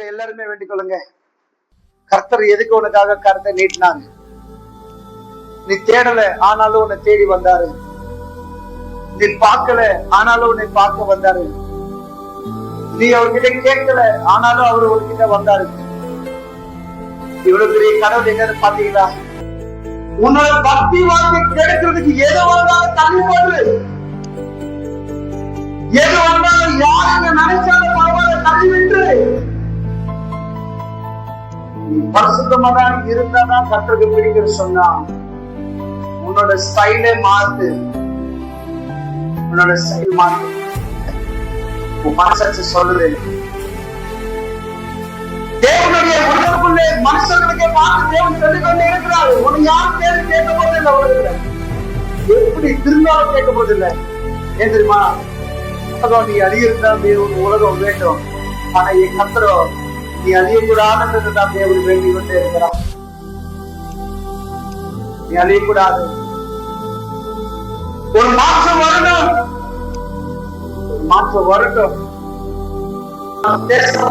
எல்லாருமே வேண்டிக் கொள்ளுங்க. கர்த்தர் எதுக்கு உனக்காக கருத்தை நீட்டினாங்க? நீ தேடல, ஆனாலும் உன்னை தேடி வந்தாரு. நீ பார்க்கல, ஆனாலும் உன்னை பார்க்க வந்தாரு. நீ அவர்கிட்ட கேட்கல, ஆனாலும் அவர் உன்கிட்ட வந்தாரு. இவ்வளவு பெரிய கடவுள் என்னன்னு பாத்தீங்களா? உன்னோட பக்தி வாழ்க்கை கிடைக்கிறதுக்கு எது வந்தாலும் தள்ளி போடு. எது வந்தாலும் யாருங்க நினைச்சாலும் பரவாயில்ல, தள்ளி விட்டு நீ பரிசுத்தமாக இருந்தாதான் கர்த்தருக்கு பிடிக்கிற சொன்னா உன்னோட ஸ்டைலே மாத்து. உன்னோட ஸ்டைல் மாத்து. உன் மனசாட்சி சொல்லுது. தேவனுடைய உலகத்துக்குள்ளே மனுஷர்களுக்கே பார்த்து தேவன் சொல்லிக் கொண்டே இருக்கிறார். உன்னை யாரும் கேள்வி கேட்க போதில்லை. உலகத்துல எப்படி திருந்தாலும் கேட்க போதில்லை. ஏன் தெரியுமா? நீ அழியிருந்தான் தேவன் உலகம் வேண்டும். ஆனா என் கர்த்தரோ நீ அழியக்கூடாதுன்றது தான் தேவன் வேண்டிக் கொண்டே இருக்கிறான். நீ அழியக்கூடாது. ஒரு மாற்றம் வரணும். மாற்றம் வரட்டும்.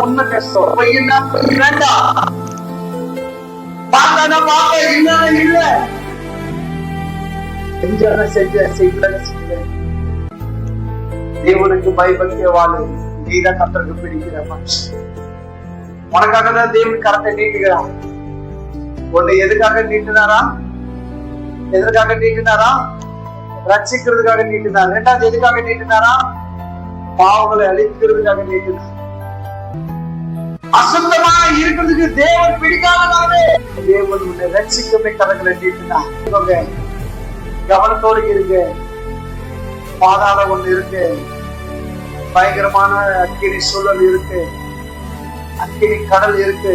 உண்மை கஷ்டம் வேண்டாம். பார்த்தான பார்க்க இல்ல இல்ல செஞ்ச தேவனுக்கு பயபக்திய வாழு. நீதான் கர்த்தருக்கு பிடிக்கிற மனுஷன். உனக்காக தான் தேவன் கரத்தை நீட்டுகிறான். உன்னை எதுக்காக நீட்டினாரா? எதற்காக நீட்டினாரா? ரட்சிக்கிறதுக்காக நீட்டினார். இரண்டாவது எதுக்காக நீட்டினாரா? பாவங்களை அழிக்கிறதுக்காக நீட்டினார். அசுத்தமா இருக்கிறதுக்கு தேவன் பிடிக்காதனாலே தேவன் உன்னை ரட்சிக்கவே கரங்களை நீட்டினார். கவனத்தோடு இருக்கு. பாதாளம் ஒண்ணு இருக்கு. பயங்கரமான அக்கினி சூழல் இருக்கு. அக்கினி கடல் இருக்கு.